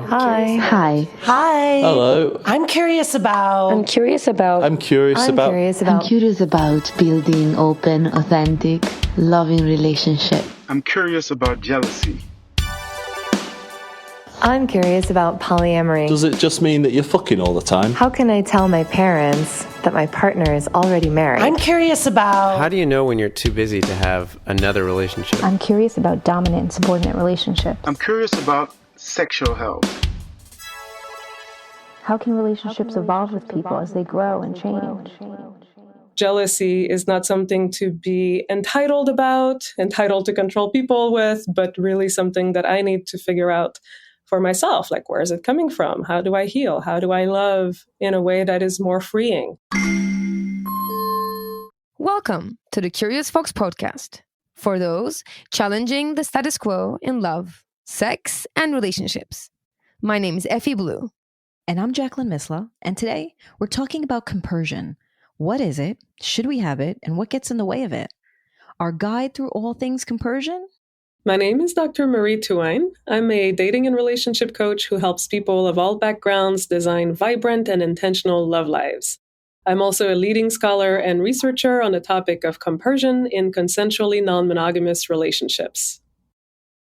Hi. Hi. Hi. Hello. I'm curious about Building open, authentic, loving relationship. I'm curious about jealousy. I'm curious about polyamory. Does it just mean that you're fucking all the time? How can I tell my parents that my partner is already married? I'm curious about how do you know when you're too busy to have another relationship? I'm curious about dominant and subordinate relationships. I'm curious about sexual health. How can relationships evolve with people as they grow and change? Jealousy is not something to be entitled to control people with, but really something that I need to figure out for myself. Like, where is it coming from? How do I heal? How do I love in a way that is more freeing? Welcome to the Curious Fox podcast, for those challenging the status quo in love, sex, and relationships. My name is Effy Blue. And I'm Jacqueline Misla, and today we're talking about compersion. What is it? Should we have it? And what gets in the way of it? Our guide through all things compersion? My name is Dr. Marie Thouin. I'm a dating and relationship coach who helps people of all backgrounds design vibrant and intentional love lives. I'm also a leading scholar and researcher on the topic of compersion in consensually non-monogamous relationships.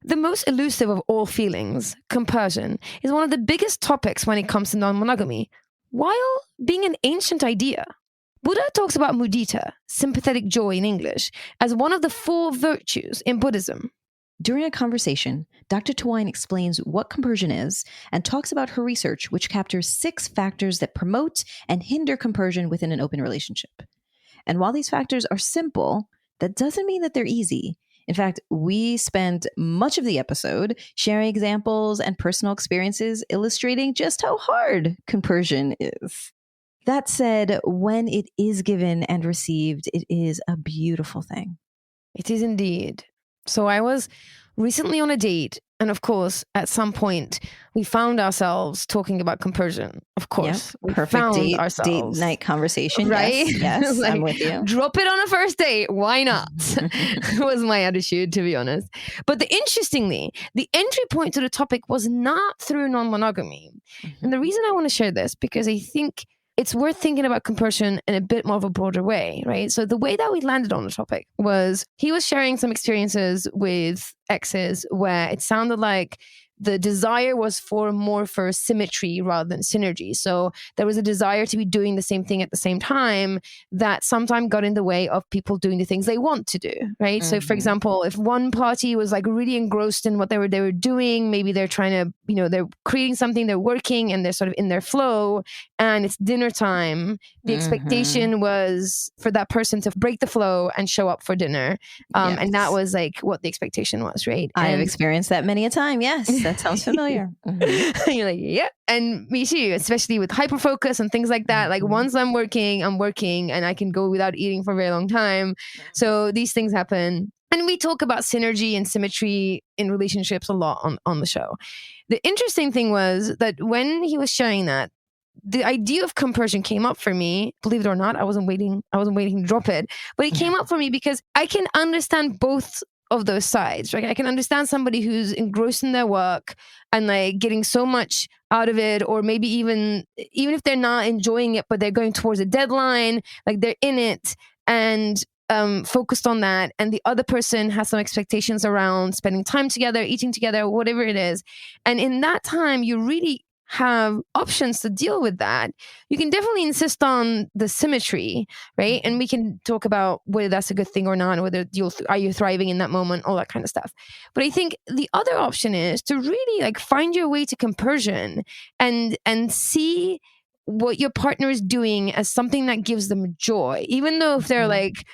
The most elusive of all feelings, compersion, is one of the biggest topics when it comes to non-monogamy, while being an ancient idea. Buddha talks about mudita, sympathetic joy in English, as one of the 4 virtues in Buddhism. During a conversation, Dr. Thouin explains what compersion is and talks about her research, which captures 6 factors that promote and hinder compersion within an open relationship. And while these factors are simple, that doesn't mean that they're easy. In fact, we spent much of the episode sharing examples and personal experiences illustrating just how hard compersion is. That said, when it is given and received, it is a beautiful thing. It is indeed. So I was recently on a date, and of course, at some point, we found ourselves talking about compersion. Of course, yep. Perfect date night conversation, right? Yes, like, I'm with you. Drop it on a first date. Why not? Was my attitude, to be honest. But interestingly, the entry point to the topic was not through non-monogamy. And the reason I want to share this, because I think it's worth thinking about compersion in a bit more of a broader way, right? So the way that we landed on the topic was he was sharing some experiences with exes where it sounded like the desire was more for symmetry rather than synergy. So there was a desire to be doing the same thing at the same time that sometimes got in the way of people doing the things they want to do, right? Mm-hmm. So for example, if one party was like really engrossed in what they were doing, maybe they're trying to, they're creating something, they're working and they're sort of in their flow and it's dinner time. The expectation was for that person to break the flow and show up for dinner. Yes. And that was like what the expectation was, right? I have experienced that many a time. Yes. That sounds familiar. Mm-hmm. You're like, yeah. And me too, especially with hyperfocus and things like that. Like once I'm working and I can go without eating for a very long time. So these things happen. And we talk about synergy and symmetry in relationships a lot on the show. The interesting thing was that when he was sharing that, the idea of compersion came up for me. Believe it or not, I wasn't waiting to drop it. But it came up for me because I can understand both of those sides, right? I can understand somebody who's engrossed in their work and like getting so much out of it, or maybe even if they're not enjoying it, but they're going towards a deadline, like they're in it and focused on that. And the other person has some expectations around spending time together, eating together, whatever it is. And in that time, you really have options to deal with that. You can definitely insist on the symmetry, right? And we can talk about whether that's a good thing or not, whether are you thriving in that moment, all that kind of stuff. But I think the other option is to really like find your way to compersion and see what your partner is doing as something that gives them joy, even though if they're like,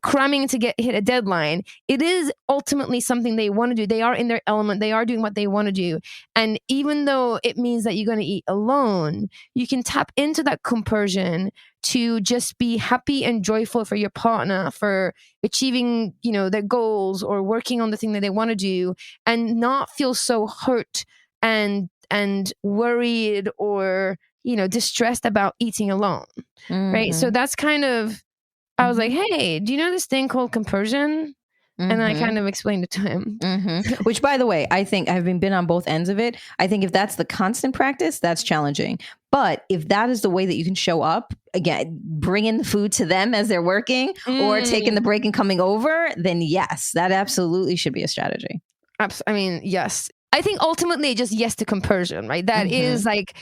cramming to hit a deadline, it is ultimately something they want to do. They are in their element. They are doing what they want to do. And even though it means that you're going to eat alone, you can tap into that compersion to just be happy and joyful for your partner, for achieving, their goals or working on the thing that they want to do, and not feel so hurt and worried or, distressed about eating alone. Mm-hmm. Right. So that's kind of, I was like, hey, do you know this thing called compersion? And I kind of explained it to him. Which, by the way, I think having been on both ends of it, I think if that's the constant practice, that's challenging. But if that is the way that you can show up, again, bringing the food to them as they're working or taking the break and coming over, then yes, that absolutely should be a strategy. I mean, yes. I think ultimately just yes to compersion, right? That is like,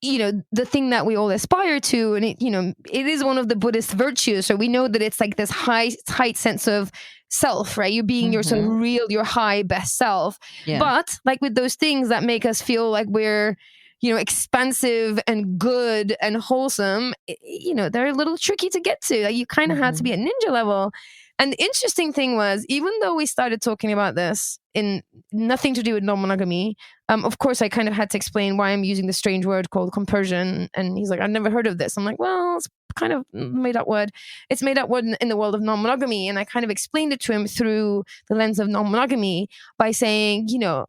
you know, the thing that we all aspire to. And it, you know, it is one of the Buddhist virtues. So we know that it's like this high sense of self, right? You're being your sort of real, your high best self. Yeah. But like with those things that make us feel like we're, you know, expansive and good and wholesome, you know, they're a little tricky to get to. Like you kind of had to be at ninja level. And the interesting thing was, even though we started talking about this in nothing to do with non-monogamy, of course, I kind of had to explain why I'm using the strange word called compersion. And he's like, I've never heard of this. I'm like, well, it's kind of made up word. It's made up word in the world of non-monogamy. And I kind of explained it to him through the lens of non-monogamy by saying, you know,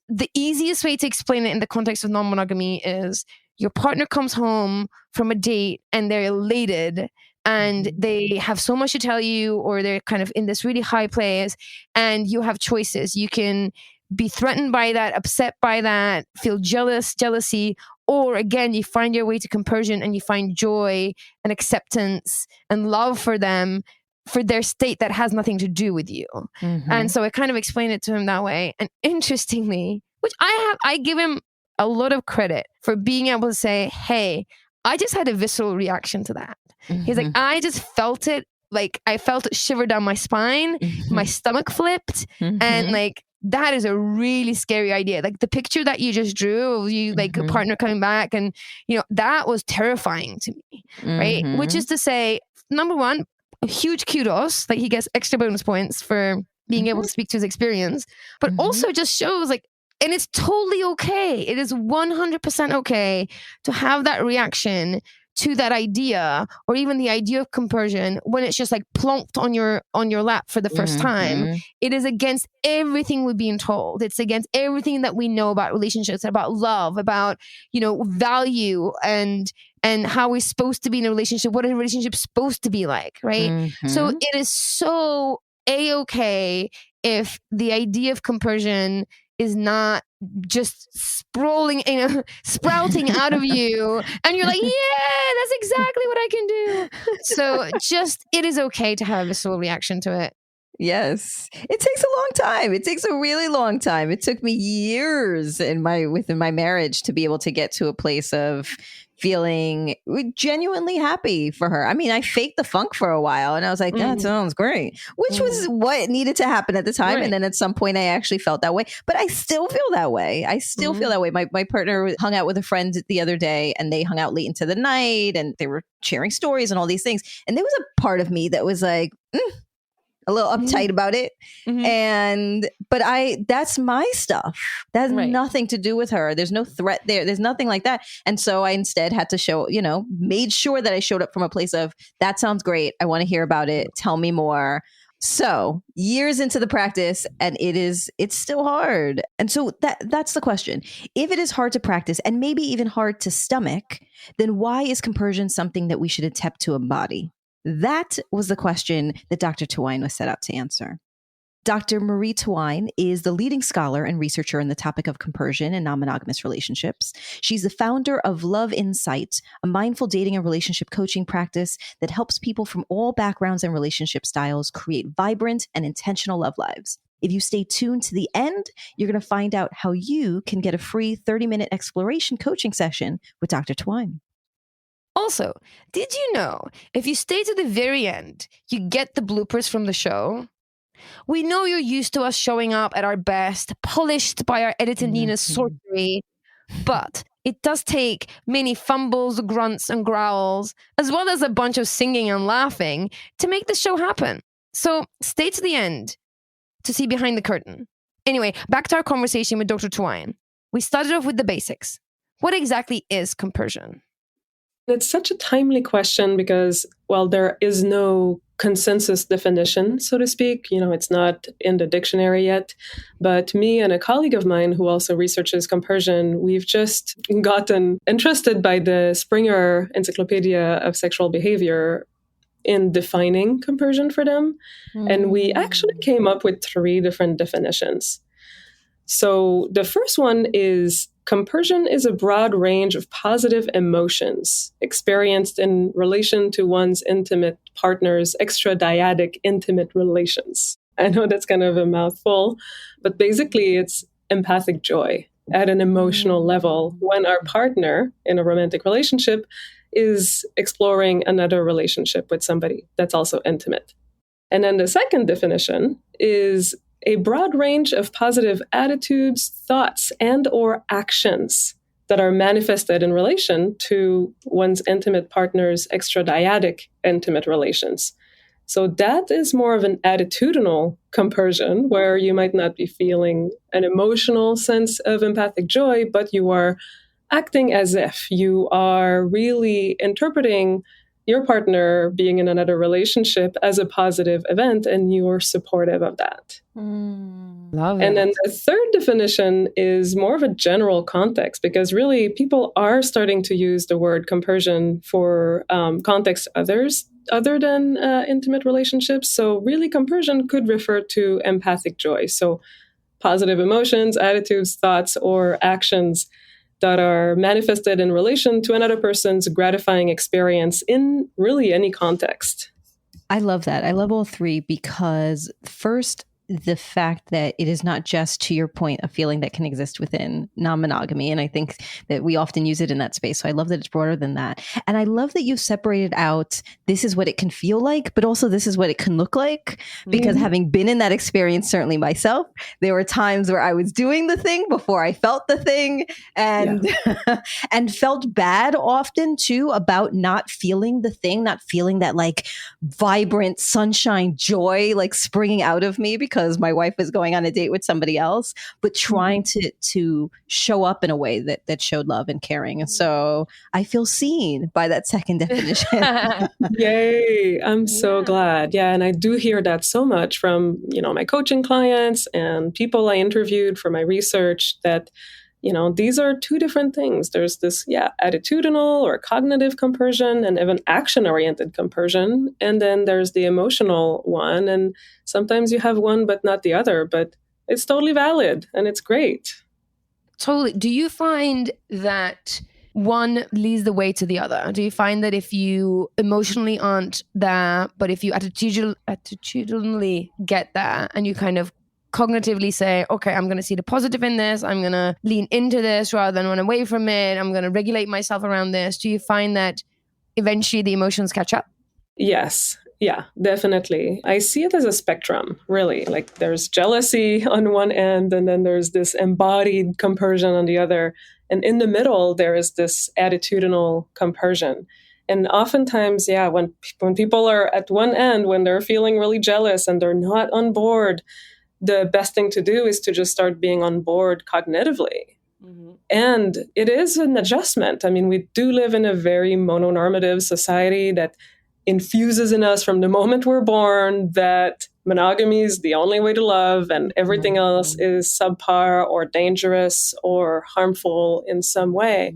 the easiest way to explain it in the context of non-monogamy is your partner comes home from a date and they're elated and they have so much to tell you, or they're kind of in this really high place, and you have choices. You can be threatened by that, upset by that, feel jealousy, or again, you find your way to compersion and you find joy and acceptance and love for them, for their state that has nothing to do with you. And so I kind of explained it to him that way. And interestingly, which I give him a lot of credit for being able to say, hey, I just had a visceral reaction to that. He's like, I just felt it. Like I felt it shiver down my spine. My stomach flipped. And like, that is a really scary idea. Like the picture that you just drew of you, like a partner coming back, and, you know, that was terrifying to me. Right. Which is to say, number one, a huge kudos, like he gets extra bonus points for being able to speak to his experience, but also just shows like, and it's totally okay. It is 100% okay to have that reaction to that idea, or even the idea of compersion, when it's just like plonked on your lap for the first time. It is against everything we're being told. It's against everything that we know about relationships, about love, about, you know, value and how we're supposed to be in a relationship, what a relationship is supposed to be like, right? So it is so a-okay if the idea of compersion is not just sprawling, you know, sprouting out of you, and you're like, yeah, that's exactly what I can do. So just, it is okay to have a visceral reaction to it. Yes. It takes a long time. It takes a really long time. It took me years within my marriage to be able to get to a place of feeling genuinely happy for her. I mean, I faked the funk for a while and I was like, that sounds great, which was what needed to happen at the time. Right. And then at some point I actually felt that way, but I still feel that way. I still feel that way. My partner hung out with a friend the other day and they hung out late into the night and they were sharing stories and all these things. And there was a part of me that was like, a little uptight about it. But that's my stuff. That has nothing to do with her. There's no threat there. There's nothing like that. And so I instead had to show, you know, made sure that I showed up from a place of, that sounds great. I want to hear about it. Tell me more. So years into the practice, and it's still hard. And so that's the question. If it is hard to practice and maybe even hard to stomach, then why is compersion something that we should attempt to embody? That was the question that Dr. Thouin was set out to answer. Dr. Marie Thouin is the leading scholar and researcher in the topic of compersion and non-monogamous relationships. She's the founder of Love Insight, a mindful dating and relationship coaching practice that helps people from all backgrounds and relationship styles create vibrant and intentional love lives. If you stay tuned to the end, you're going to find out how you can get a free 30-minute exploration coaching session with Dr. Thouin. Also, did you know if you stay to the very end, you get the bloopers from the show? We know you're used to us showing up at our best, polished by our editor Nina's sorcery, but it does take many fumbles, grunts, and growls, as well as a bunch of singing and laughing to make the show happen. So stay to the end to see behind the curtain. Anyway, back to our conversation with Dr. Thouin. We started off with the basics. What exactly is compersion? It's such a timely question because, well, there is no consensus definition, so to speak. You know, it's not in the dictionary yet. But me and a colleague of mine who also researches compersion, we've just gotten interested by the Springer Encyclopedia of Sexual Behavior in defining compersion for them. And we actually came up with 3 different definitions. So the first one is compersion is a broad range of positive emotions experienced in relation to one's intimate partner's extradyadic intimate relations. I know that's kind of a mouthful, but basically it's empathic joy at an emotional level when our partner in a romantic relationship is exploring another relationship with somebody that's also intimate. And then the second definition is a broad range of positive attitudes, thoughts, and or actions that are manifested in relation to one's intimate partner's extradyadic intimate relations. So that is more of an attitudinal compersion, where you might not be feeling an emotional sense of empathic joy, but you are acting as if you are really interpreting your partner being in another relationship as a positive event, and you're supportive of that. Love it. And then the third definition is more of a general context, because really people are starting to use the word compersion for context other than intimate relationships. So really compersion could refer to empathic joy. So positive emotions, attitudes, thoughts, or actions that are manifested in relation to another person's gratifying experience in really any context. I love that. I love all 3 because first, the fact that it is not just, to your point, a feeling that can exist within non-monogamy. And I think that we often use it in that space. So I love that it's broader than that. And I love that you've separated out, this is what it can feel like, but also this is what it can look like. Because having been in that experience, certainly myself, there were times where I was doing the thing before I felt the thing, and and felt bad often too about not feeling the thing, not feeling that like vibrant sunshine joy like springing out of me because my wife was going on a date with somebody else, but trying to show up in a way that showed love and caring. And so I feel seen by that second definition. Yay. I'm so glad. Yeah. And I do hear that so much from, my coaching clients and people I interviewed for my research, that these are 2 different things. There's this, attitudinal or cognitive compersion, and even action-oriented compersion. And then there's the emotional one. And sometimes you have one, but not the other. But it's totally valid, and it's great. Totally. Do you find that one leads the way to the other? Do you find that if you emotionally aren't there, but if you attitudinally get there, and you kind of cognitively say, okay, I'm going to see the positive in this, I'm going to lean into this rather than run away from it, I'm going to regulate myself around this, do you find that eventually the emotions catch up? Yes. Yeah, definitely. I see it as a spectrum, really. Like there's jealousy on one end, and then there's this embodied compersion on the other. And in the middle, there is this attitudinal compersion. And oftentimes, when people are at one end, when they're feeling really jealous and they're not on board, the best thing to do is to just start being on board cognitively. And it is an adjustment. I mean, we do live in a very mononormative society that infuses in us from the moment we're born that monogamy is the only way to love, and everything else is subpar or dangerous or harmful in some way.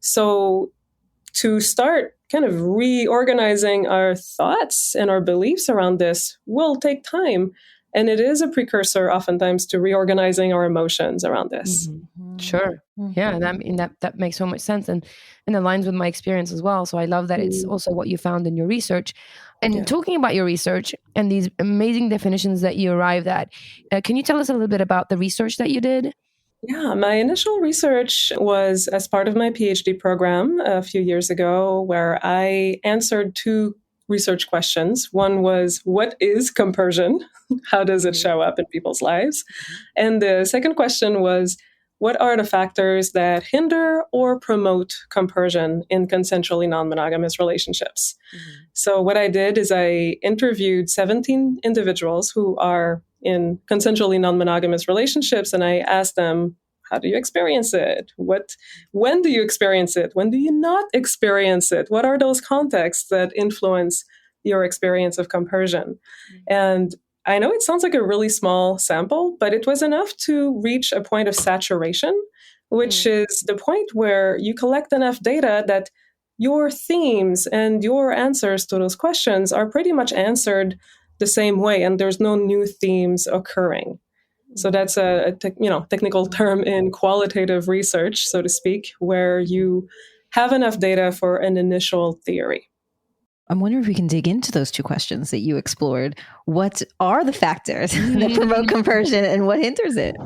So to start kind of reorganizing our thoughts and our beliefs around this will take time. And it is a precursor oftentimes to reorganizing our emotions around this. Sure. Yeah, that makes so much sense and aligns with my experience as well. So I love that it's also what you found in your research. And talking about your research and these amazing definitions that you arrived at, can you tell us a little bit about the research that you did? Yeah, my initial research was as part of my PhD program a few years ago, where I answered 2 research questions. One was, what is compersion? How does it show up in people's lives? And the second question was, what are the factors that hinder or promote compersion in consensually non-monogamous relationships? So what I did is I interviewed 17 individuals who are in consensually non-monogamous relationships, and I asked them, how do you experience it? When do you experience it? When do you not experience it? What are those contexts that influence your experience of compersion? And I know it sounds like a really small sample, but it was enough to reach a point of saturation, which is the point where you collect enough data that your themes and your answers to those questions are pretty much answered the same way, and there's no new themes occurring. So that's a technical term in qualitative research, so to speak, where you have enough data for an initial theory. I'm wondering if we can dig into those two questions that you explored. What are the factors that promote compersion and what hinders it?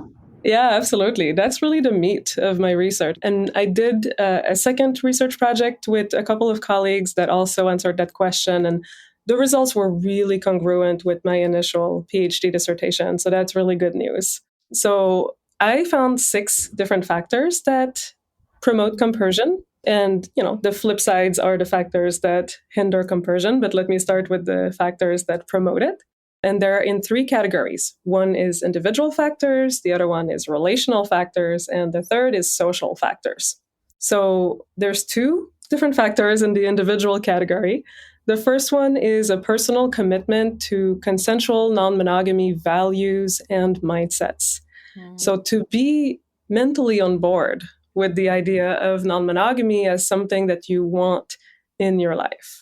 Yeah, absolutely. That's really the meat of my research. And I did a second research project with a couple of colleagues that also answered that question. And the results were really congruent with my initial PhD dissertation. So that's really good news. So I found 6 different factors that promote compersion. And, the flip sides are the factors that hinder compersion. But let me start with the factors that promote it. And they're in 3 categories. One is individual factors, the other one is relational factors, and the third is social factors. So there's 2 different factors in the individual category. The first one is a personal commitment to consensual non-monogamy values and mindsets. So to be mentally on board with the idea of non-monogamy as something that you want in your life.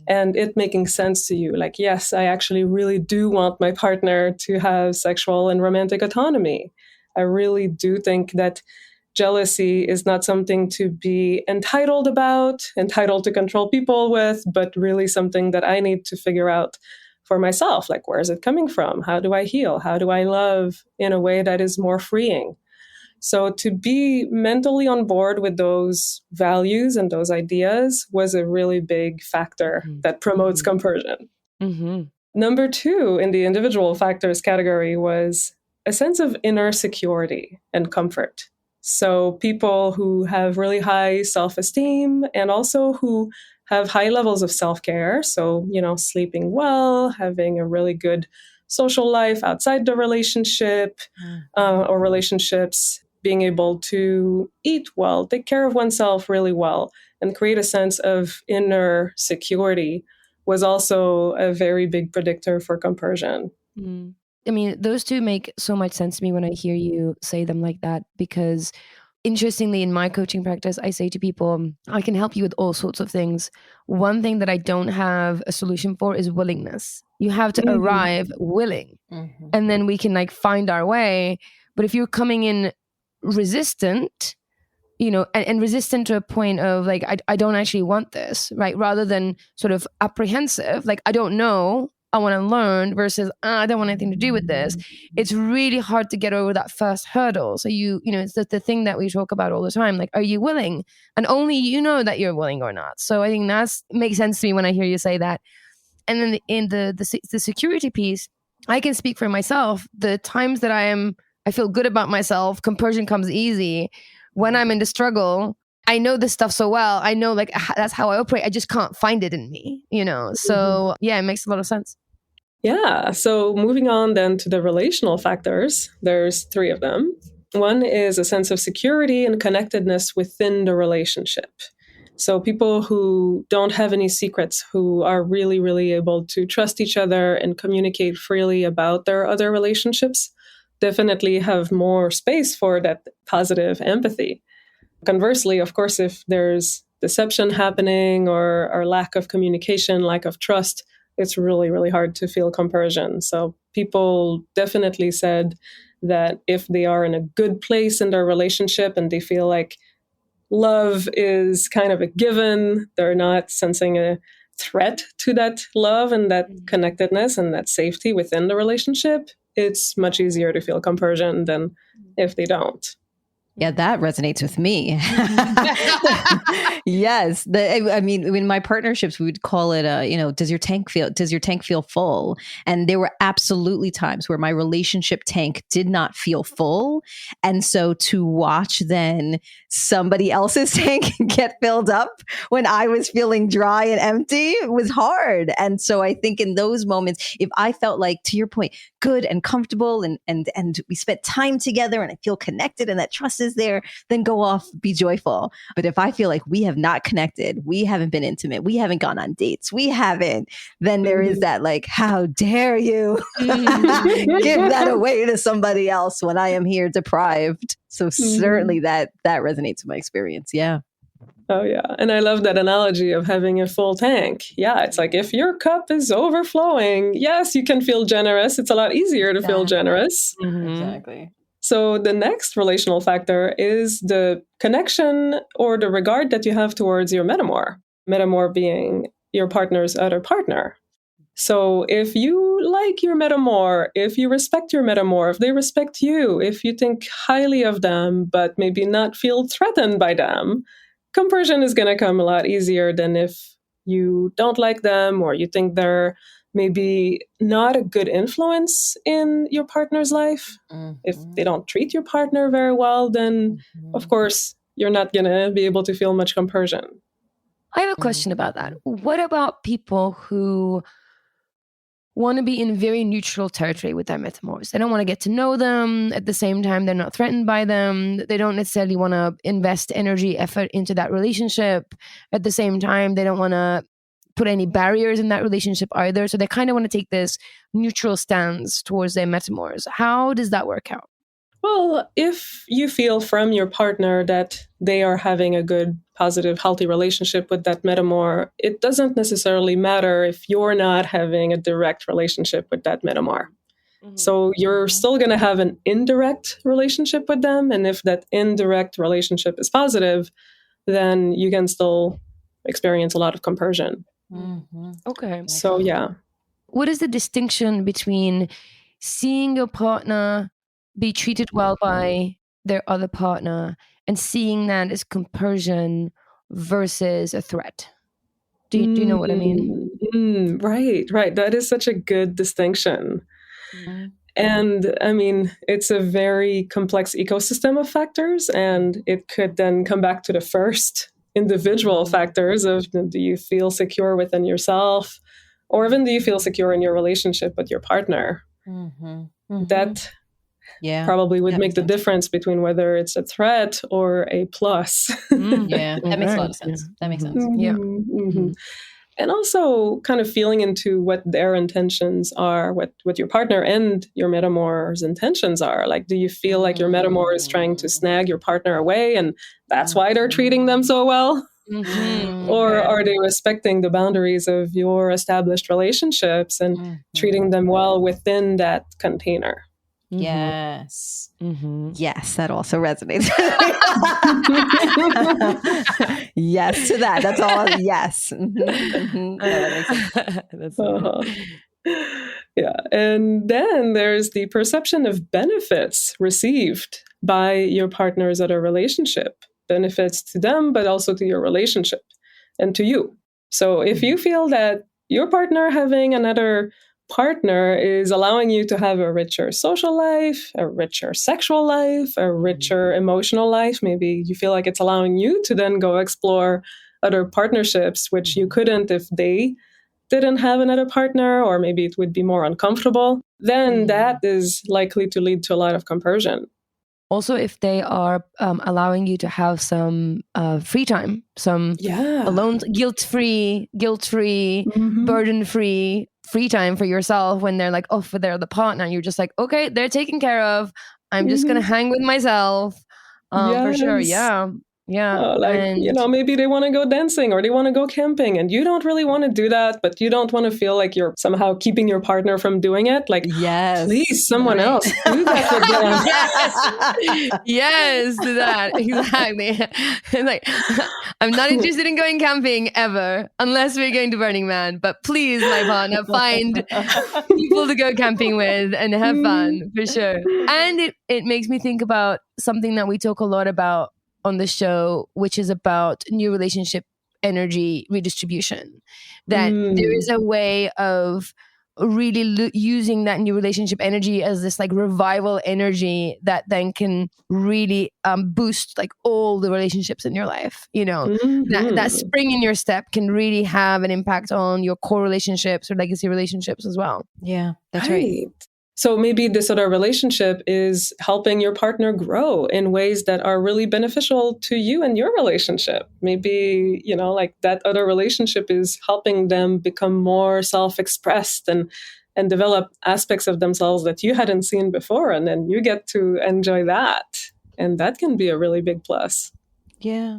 And it making sense to you. Like, yes, I actually really do want my partner to have sexual and romantic autonomy. I really do think that jealousy is not something to be entitled to control people with, but really something that I need to figure out for myself. Like, where is it coming from? How do I heal? How do I love in a way that is more freeing? So to be mentally on board with those values and those ideas was a really big factor that promotes compersion. Number 2 in the individual factors category was a sense of inner security and comfort. So people who have really high self-esteem and also who have high levels of self-care. So, sleeping well, having a really good social life outside the relationship or relationships, being able to eat well, take care of oneself really well, and create a sense of inner security was also a very big predictor for compersion. I mean, those 2 make so much sense to me when I hear you say them like that, because interestingly, in my coaching practice, I say to people, I can help you with all sorts of things. One thing that I don't have a solution for is willingness. You have to arrive willing, and then we can find our way. But if you're coming in resistant, and resistant to a point of I don't actually want this, right? Rather than sort of apprehensive, I don't know, I want to learn, versus I don't want anything to do with this. It's really hard to get over that first hurdle. So it's the thing that we talk about all the time. Are you willing? And only you know that you're willing or not. So I think that makes sense to me when I hear you say that. And then in the security piece, I can speak for myself. The times that I feel good about myself, compersion comes easy. When I'm in the struggle, I know this stuff so well. I know that's how I operate. I just can't find it in me, So yeah, it makes a lot of sense. Yeah. So moving on then to the relational factors, there's 3 of them. One is a sense of security and connectedness within the relationship. So people who don't have any secrets, who are really, really able to trust each other and communicate freely about their other relationships, definitely have more space for that positive empathy. Conversely, of course, if there's deception happening or lack of communication, lack of trust, it's really, really hard to feel compersion. So people definitely said that if they are in a good place in their relationship and they feel like love is kind of a given, they're not sensing a threat to that love and that connectedness and that safety within the relationship, it's much easier to feel compersion than if they don't. Yeah, that resonates with me. Yes. I mean, in my partnerships, we would call it, does your tank feel full? And there were absolutely times where my relationship tank did not feel full. And so to watch then somebody else's tank get filled up when I was feeling dry and empty was hard. And so I think in those moments, if I felt like, to your point, good and comfortable and we spent time together and I feel connected and that trust is there, then go off, be joyful. But if I feel like we have not connected, we haven't been intimate, we haven't gone on dates, then there is that how dare you give that away to somebody else when I am here deprived. So certainly that resonates with my experience. Yeah. Oh, yeah. And I love that analogy of having a full tank. Yeah, it's like if your cup is overflowing, yes, you can feel generous. It's a lot easier to feel generous. Exactly. So the next relational factor is the connection or the regard that you have towards your metamor. Metamor being your partner's other partner. So if you like your metamor, if you respect your metamor, if they respect you, if you think highly of them, but maybe not feel threatened by them, compersion is going to come a lot easier than if you don't like them or you think they're maybe not a good influence in your partner's life. If they don't treat your partner very well, then of course you're not going to be able to feel much compersion. I have a question about that. What about people who want to be in very neutral territory with their metamors? They don't want to get to know them. At the same time, they're not threatened by them. They don't necessarily want to invest energy, effort into that relationship. At the same time, they don't want to put any barriers in that relationship either. So they kind of want to take this neutral stance towards their metamors. How does that work out? Well, if you feel from your partner that they are having a good, positive, healthy relationship with that metamor, it doesn't necessarily matter if you're not having a direct relationship with that metamor. So you're still going to have an indirect relationship with them. And if that indirect relationship is positive, then you can still experience a lot of compersion. Okay. So, yeah. What is the distinction between seeing your partner be treated well by their other partner and seeing that as compersion versus a threat? Do you know what I mean? Right. That is such a good distinction. And I mean, it's a very complex ecosystem of factors, and it could then come back to the first individual factors of, do you feel secure within yourself, or even do you feel secure in your relationship with your partner? That probably would make the difference between whether it's a threat or a plus. Yeah, that makes a lot of sense. That makes sense. Yeah. And also kind of feeling into what their intentions are, what your partner and your metamor's intentions are. Like, do you feel like your metamor is trying to snag your partner away and that's why they're treating them so well? Or are they respecting the boundaries of your established relationships and treating them well within that container? Yes. Yes, that also resonates. Yes to that. That's all. Yes. That makes sense. Yeah. And then there's the perception of benefits received by your partner's other relationship. Benefits to them, but also to your relationship and to you. So if you feel that your partner having another partner is allowing you to have a richer social life, a richer sexual life, a richer emotional life, maybe you feel like it's allowing you to then go explore other partnerships, which you couldn't if they didn't have another partner, or maybe it would be more uncomfortable, then that is likely to lead to a lot of compersion. Also, if they are allowing you to have some free time, some alone, guilt-free, burden-free free time for yourself when they're like, oh, they're the partner, you're just like, okay, they're taken care of. I'm just going to hang with myself. For sure. Yeah. Maybe they want to go dancing or they want to go camping and you don't really want to do that, but you don't want to feel like you're somehow keeping your partner from doing it. Like, please, someone else do that for them. Yes, do that. Exactly. Like, I'm not interested in going camping ever, unless we're going to Burning Man, but please, my partner, find people to go camping with and have fun, for sure. And it makes me think about something that we talk a lot about on the show, which is about new relationship energy redistribution. That there is a way of really using that new relationship energy as this like revival energy that then can really boost like all the relationships in your life. You know, that spring in your step can really have an impact on your core relationships or legacy relationships as well. Yeah, that's right. So maybe this other relationship is helping your partner grow in ways that are really beneficial to you and your relationship. Maybe, like that other relationship is helping them become more self-expressed and develop aspects of themselves that you hadn't seen before. And then you get to enjoy that. And that can be a really big plus. Yeah.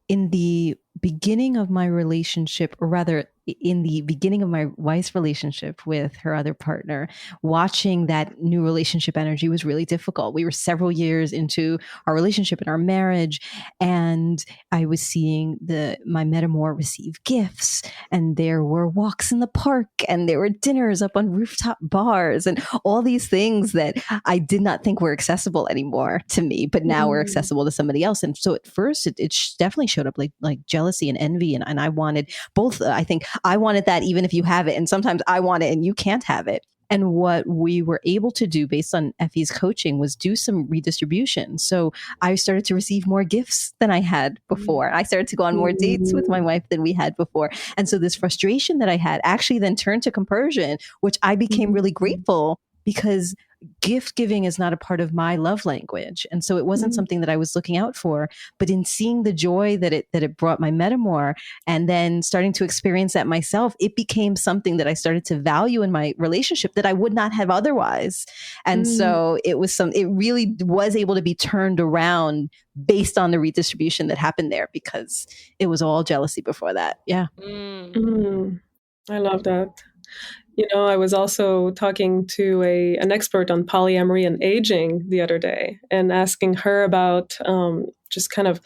in the beginning of my relationship, or rather in the beginning of my wife's relationship with her other partner, watching that new relationship energy was really difficult. We were several years into our relationship and our marriage, and I was seeing my metamor receive gifts, and there were walks in the park, and there were dinners up on rooftop bars, and all these things that I did not think were accessible anymore to me, but now were accessible to somebody else. And so at first, it definitely showed up like jealousy and envy, and I wanted both. I think I wanted that even if you have it, and sometimes I want it and you can't have it. And what we were able to do based on Effy's coaching was do some redistribution. So I started to receive more gifts than I had before. I started to go on more dates with my wife than we had before. And so this frustration that I had actually then turned to compersion, which I became really grateful, because gift giving is not a part of my love language. And so it wasn't something that I was looking out for, but in seeing the joy that it brought my metamor, and then starting to experience that myself, it became something that I started to value in my relationship that I would not have otherwise. And so it really was able to be turned around based on the redistribution that happened there, because it was all jealousy before that. Yeah. I love that. I was also talking to an expert on polyamory and aging the other day, and asking her about just kind of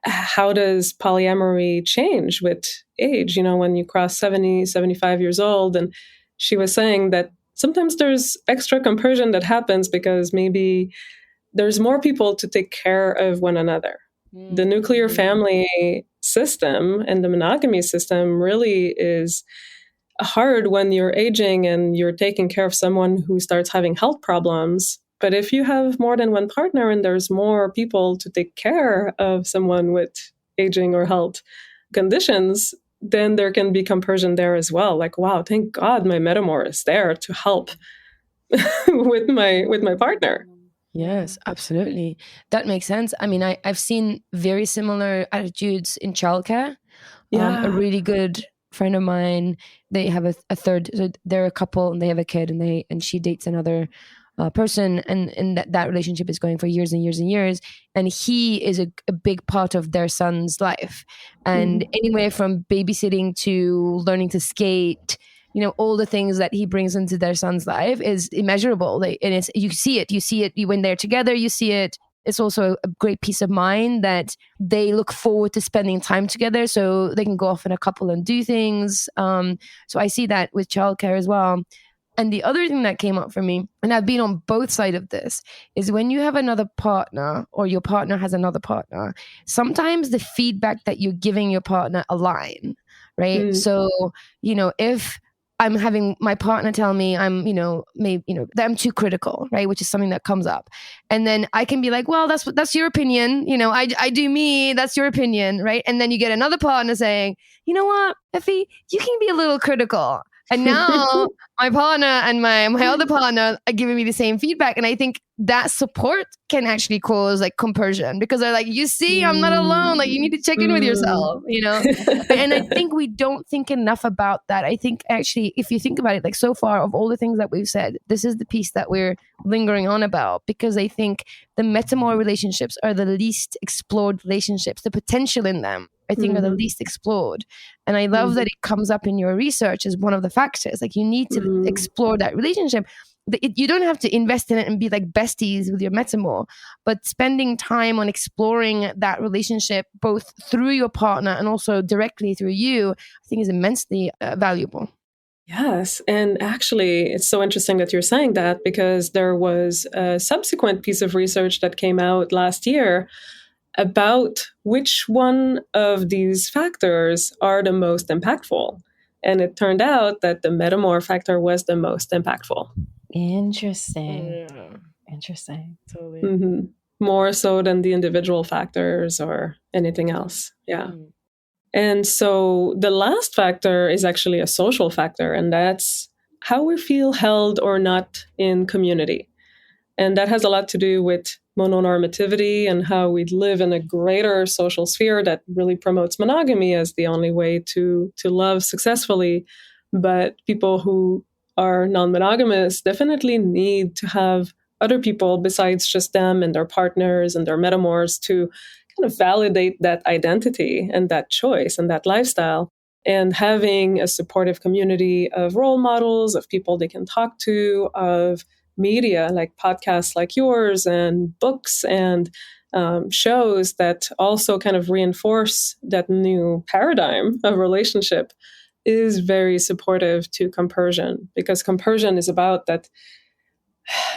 how does polyamory change with age, when you cross 70, 75 years old. And she was saying that sometimes there's extra compersion that happens because maybe there's more people to take care of one another. The nuclear family system and the monogamy system really is hard when you're aging and you're taking care of someone who starts having health problems. But if you have more than one partner and there's more people to take care of someone with aging or health conditions, then there can be compersion there as well. Like, wow, thank God my metamor is there to help with my partner. Yes, absolutely. That makes sense. I mean, I've seen very similar attitudes in childcare. A really good friend of mine, they have a third, so they're a couple and they have a kid, and she dates another person, and that relationship is going for years and years and years, and he is a big part of their son's life, and anywhere from babysitting to learning to skate, all the things that he brings into their son's life is immeasurable. And you see it when they're together, you see it. It's also a great peace of mind that they look forward to spending time together, so they can go off in a couple and do things. So I see that with childcare as well. And the other thing that came up for me, and I've been on both sides of this, is when you have another partner or your partner has another partner, sometimes the feedback that you're giving your partner align, right? So, if I'm having my partner tell me that I'm too critical, right? Which is something that comes up. And then I can be like, well, that's your opinion. I do me, that's your opinion, right? And then you get another partner saying, you know what, Effy, you can be a little critical. And now my partner and my other partner are giving me the same feedback. And I think that support can actually cause like compersion, because they're like, you see, I'm not alone. Like, you need to check in with yourself, And I think we don't think enough about that. I think actually, if you think about it, like so far of all the things that we've said, this is the piece that we're lingering on about, because I think the metamor relationships are the least explored relationships. The potential in them, I think, are the least explored. And I love that it comes up in your research as one of the factors. Like, you need to explore that relationship. You don't have to invest in it and be like besties with your metamor, but spending time on exploring that relationship, both through your partner and also directly through you, I think is immensely valuable. Yes. And actually, it's so interesting that you're saying that, because there was a subsequent piece of research that came out last year about which one of these factors are the most impactful. And it turned out that the metamor factor was the most impactful. Interesting. Interesting. Totally. More so than the individual factors or anything else. Yeah. And so the last factor is actually a social factor, and that's how we feel held or not in community. And that has a lot to do with mononormativity and how we live in a greater social sphere that really promotes monogamy as the only way to love successfully. But people who are non-monogamous definitely need to have other people besides just them and their partners and their metamors to kind of validate that identity and that choice and that lifestyle. And having a supportive community of role models, of people they can talk to, of media like podcasts like yours and books and shows that also kind of reinforce that new paradigm of relationship is very supportive to compersion, because compersion is about that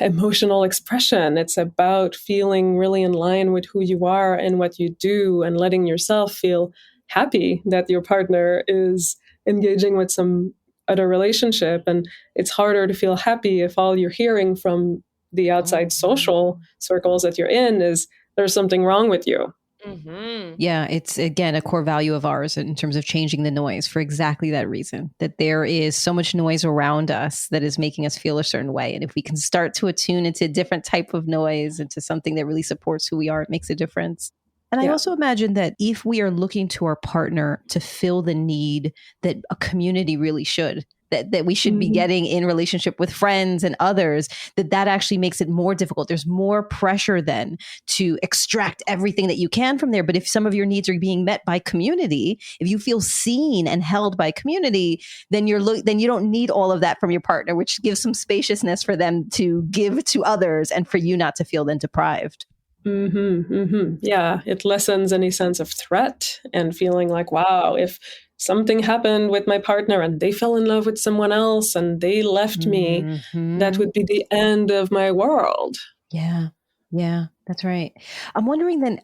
emotional expression. It's about feeling really in line with who you are and what you do, and letting yourself feel happy that your partner is engaging with some other relationship. And it's harder to feel happy if all you're hearing from the outside social circles that you're in is there's something wrong with you. Mm-hmm. Yeah, it's again a core value of ours in terms of changing the noise for exactly that reason, that there is so much noise around us that is making us feel a certain way. And if we can start to attune into a different type of noise, into something that really supports who we are, it makes a difference. And I also imagine that if we are looking to our partner to fill the need that a community really should, that we should be getting in relationship with friends and others, that actually makes it more difficult. There's more pressure then to extract everything that you can from there. But if some of your needs are being met by community, if you feel seen and held by community, then then you don't need all of that from your partner, which gives some spaciousness for them to give to others and for you not to feel then deprived. Yeah, it lessens any sense of threat and feeling like, wow, if something happened with my partner and they fell in love with someone else and they left me, that would be the end of my world. Yeah, that's right. I'm wondering then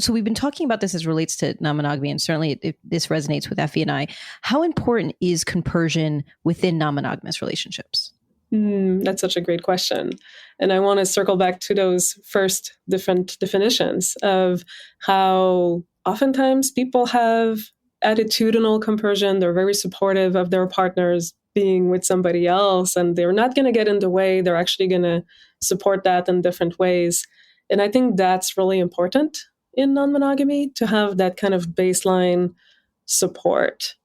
so we've been talking about this as relates to non-monogamy, and certainly this resonates with Effy and I. How important is compersion within non-monogamous relationships? That's such a great question. And I want to circle back to those first different definitions of how oftentimes people have attitudinal compersion. They're very supportive of their partners being with somebody else, and they're not going to get in the way. They're actually going to support that in different ways. And I think that's really important in non-monogamy, to have that kind of baseline support.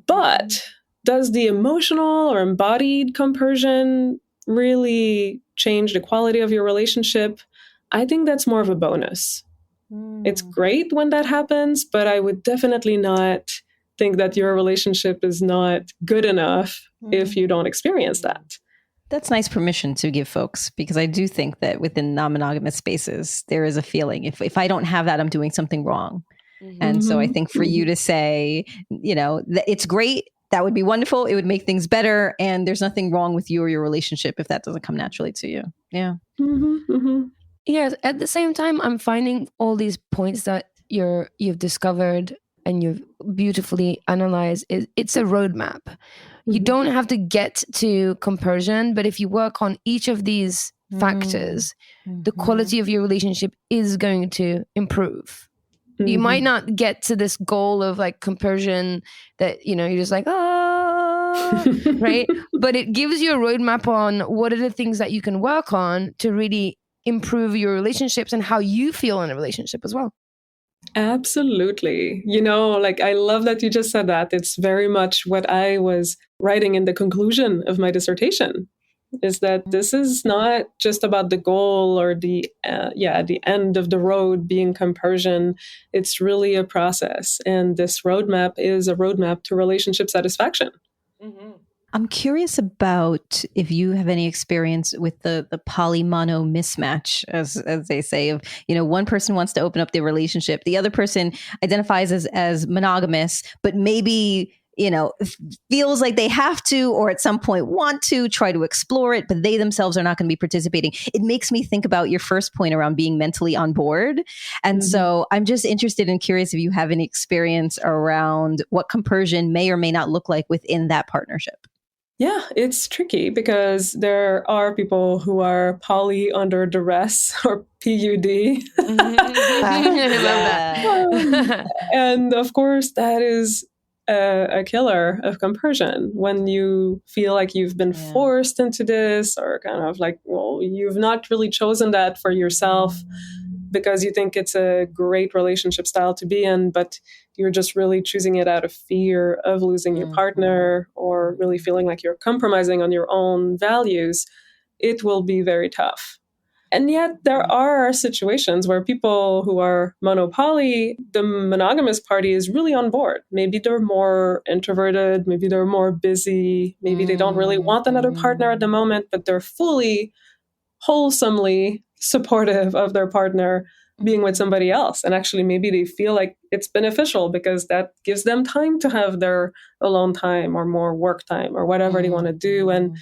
But does the emotional or embodied compersion really change the quality of your relationship? I think that's more of a bonus. It's great when that happens, but I would definitely not think that your relationship is not good enough if you don't experience that. That's nice permission to give folks, because I do think that within non-monogamous spaces, there is a feeling if I don't have that, I'm doing something wrong. And so I think for you to say, it's great, that would be wonderful. It would make things better. And there's nothing wrong with you or your relationship if that doesn't come naturally to you. Yeah. Yes. At the same time, I'm finding all these points that you've discovered and you've beautifully analyzed. It's a roadmap. You don't have to get to compersion, but if you work on each of these factors, the quality of your relationship is going to improve. You might not get to this goal of like compersion that, you're just like, right? But it gives you a roadmap on what are the things that you can work on to really improve your relationships and how you feel in a relationship as well. Absolutely. I love that you just said that. It's very much what I was writing in the conclusion of my dissertation, is that this is not just about the goal or the end of the road being compersion. It's really a process. And this roadmap is a roadmap to relationship satisfaction. I'm curious about if you have any experience with the poly-mono mismatch, as they say, of, one person wants to open up their relationship. The other person identifies as monogamous, but maybe, feels like they have to, or at some point want to try to explore it, but they themselves are not going to be participating. It makes me think about your first point around being mentally on board. And so I'm just interested and curious if you have any experience around what compersion may or may not look like within that partnership. Yeah, it's tricky because there are people who are poly under duress, or PUD. I love that. And of course, that is a killer of compersion, when you feel like you've been forced into this, or kind of like, well, you've not really chosen that for yourself because you think it's a great relationship style to be in, but you're just really choosing it out of fear of losing your partner, or really feeling like you're compromising on your own values. It will be very tough. And yet there are situations where people who are monopoly, the monogamous party is really on board. Maybe they're more introverted, maybe they're more busy, maybe they don't really want another partner at the moment, but they're fully, wholesomely supportive of their partner being with somebody else. And actually, maybe they feel like it's beneficial because that gives them time to have their alone time or more work time or whatever they want to do. And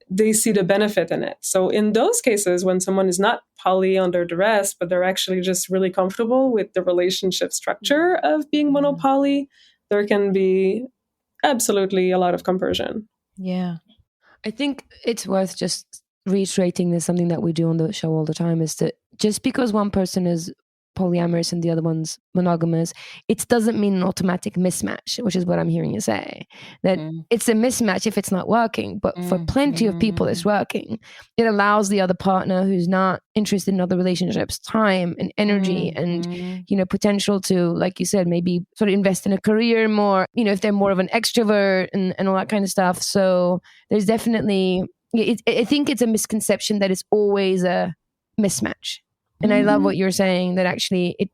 they see the benefit in it. So in those cases, when someone is not poly under duress, but they're actually just really comfortable with the relationship structure of being monopoly, there can be absolutely a lot of compersion. Yeah. I think it's worth just reiterating this, something that we do on the show all the time, is that just because one person is polyamorous and the other one's monogamous, it doesn't mean an automatic mismatch, which is what I'm hearing you say. That it's a mismatch if it's not working, but for plenty of people it's working. It allows the other partner who's not interested in other relationships time and energy and, you know, potential to, like you said, maybe sort of invest in a career more, you know, if they're more of an extrovert and all that kind of stuff. So there's definitely, I think it's a misconception that it's always a mismatch. And I love what you're saying, that actually it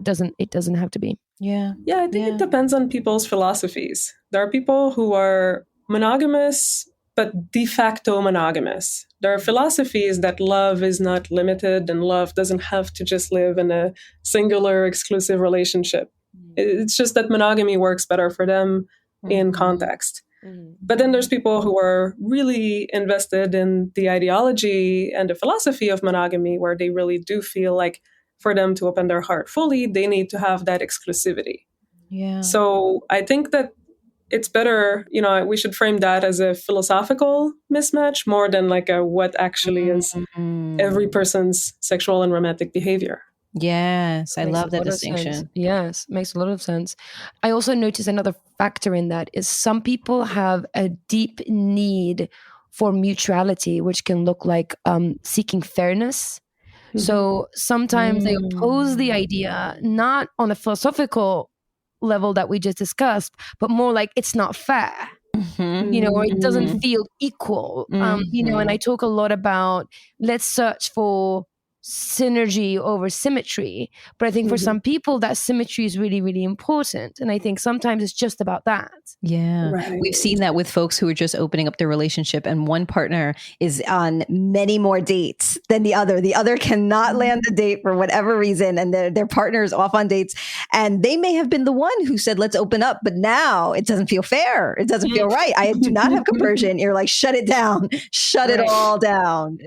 doesn't have to be. Yeah. Yeah, I think it depends on people's philosophies. There are people who are monogamous, but de facto monogamous. There are philosophies that love is not limited and love doesn't have to just live in a singular exclusive relationship. It's just that monogamy works better for them in context. But then there's people who are really invested in the ideology and the philosophy of monogamy, where they really do feel like for them to open their heart fully, they need to have that exclusivity. Yeah. So I think that it's better, you know, we should frame that as a philosophical mismatch more than like a what actually is every person's sexual and romantic behavior. Yes, I love that distinction. Yes, makes a lot of sense. I also notice another factor in that is some people have a deep need for mutuality, which can look like seeking fairness. So sometimes they oppose the idea, not on a philosophical level that we just discussed, but more like it's not fair. You know, or it doesn't feel equal. You know, and I talk a lot about let's search for synergy over symmetry, but I think for some people that symmetry is really, really important, and I think sometimes it's just about that. Yeah. Right. We've seen that with folks who are just opening up their relationship and one partner is on many more dates than the other cannot land a date for whatever reason, and their partner is off on dates, and they may have been the one who said let's open up, but now it doesn't feel fair, it doesn't feel right, I do not have compersion. You're like, shut it down, shut it all down.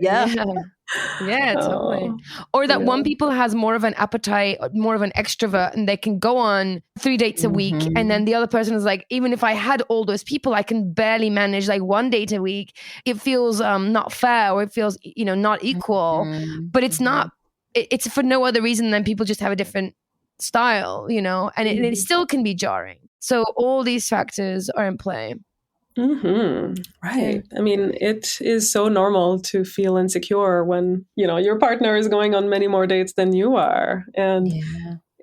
Yeah, totally. Or that one people has more of an appetite, more of an extrovert, and they can go on 3 dates a week. And then the other person is like, even if I had all those people, I can barely manage like 1 date a week. It feels not fair, or it feels, you know, not equal. But it's not, it's for no other reason than people just have a different style, you know, and it still can be jarring. So all these factors are in play. Right. I mean, it is so normal to feel insecure when, you know, your partner is going on many more dates than you are. And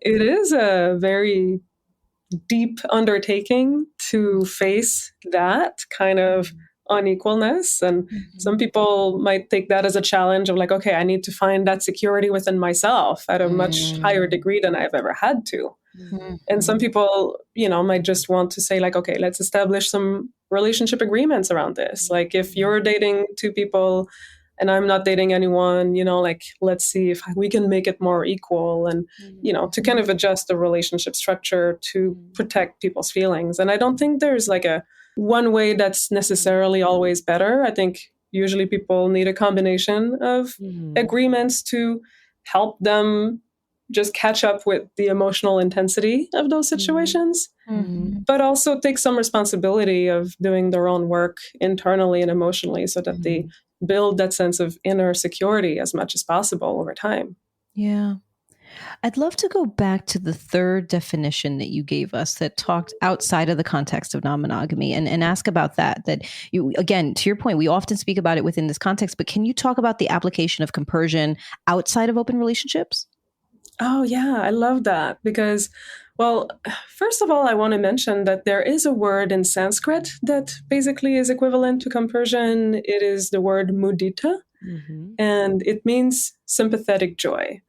it is a very deep undertaking to face that kind of unequalness. And some people might take that as a challenge of like, okay, I need to find that security within myself at a much higher degree than I've ever had to. And some people, you know, might just want to say like, okay, let's establish some relationship agreements around this. Like if you're dating 2 people and I'm not dating anyone, you know, like, let's see if we can make it more equal and, you know, to kind of adjust the relationship structure to protect people's feelings. And I don't think there's like a one way that's necessarily always better. I think usually people need a combination of agreements to help them just catch up with the emotional intensity of those situations, but also take some responsibility of doing their own work internally and emotionally so that they build that sense of inner security as much as possible over time. Yeah. I'd love to go back to the third definition that you gave us that talked outside of the context of non-monogamy and ask about that you, again, to your point, we often speak about it within this context, but can you talk about the application of compersion outside of open relationships? Oh, yeah, I love that because, well, first of all, I want to mention that there is a word in Sanskrit that basically is equivalent to compersion. It is the word mudita. And it means sympathetic joy.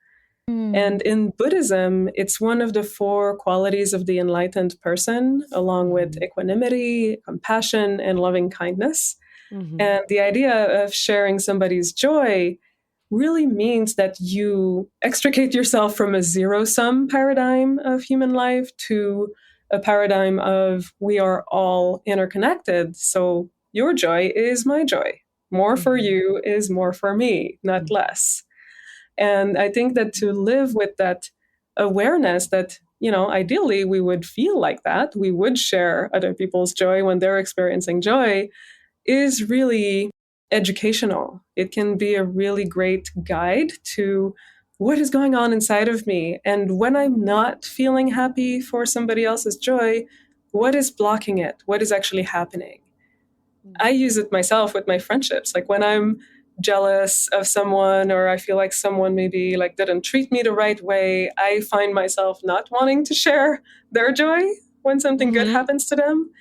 And in Buddhism, it's one of the 4 qualities of the enlightened person, along with equanimity, compassion, and loving kindness. And the idea of sharing somebody's joy really means that you extricate yourself from a zero-sum paradigm of human life to a paradigm of we are all interconnected. So your joy is my joy. More for you is more for me, not less. And I think that to live with that awareness that, ideally we would feel like that, we would share other people's joy when they're experiencing joy, is really educational. It can be a really great guide to what is going on inside of me. And when I'm not feeling happy for somebody else's joy, what is blocking it? What is actually happening? I use it myself with my friendships. Like when I'm jealous of someone, or I feel like someone maybe didn't treat me the right way, I find myself not wanting to share their joy when something good happens to them.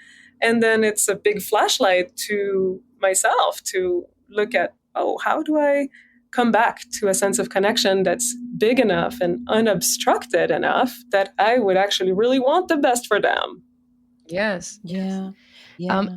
And then it's a big flashlight to myself to look at, how do I come back to a sense of connection that's big enough and unobstructed enough that I would actually really want the best for them? Yes. Yeah.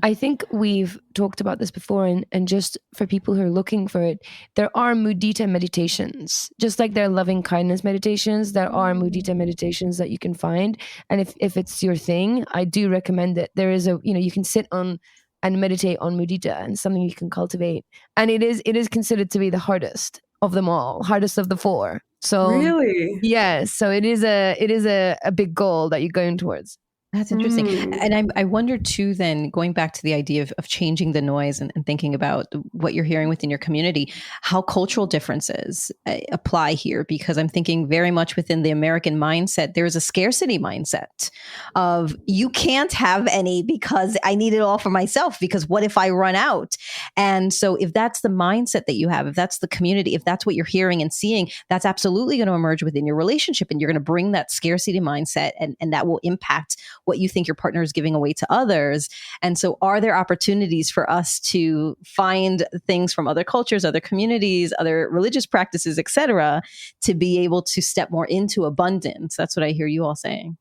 I think we've talked about this before, and just for people who are looking for it, there are mudita meditations. Just like there are loving kindness meditations, there are mudita meditations that you can find. And if it's your thing, I do recommend it. There is you can sit on and meditate on mudita, and something you can cultivate. And it is considered to be the hardest of them all, hardest of the 4. So really, yes. So it is a big goal that you're going towards. That's interesting. And I wonder too, then going back to the idea of changing the noise and thinking about what you're hearing within your community, how cultural differences apply here, because I'm thinking very much within the American mindset, there is a scarcity mindset of you can't have any because I need it all for myself, because what if I run out? And so if that's the mindset that you have, if that's the community, if that's what you're hearing and seeing, that's absolutely going to emerge within your relationship, and you're going to bring that scarcity mindset, and that will impact what you think your partner is giving away to others. And so are there opportunities for us to find things from other cultures, other communities, other religious practices, etc., to be able to step more into abundance? That's what I hear you all saying.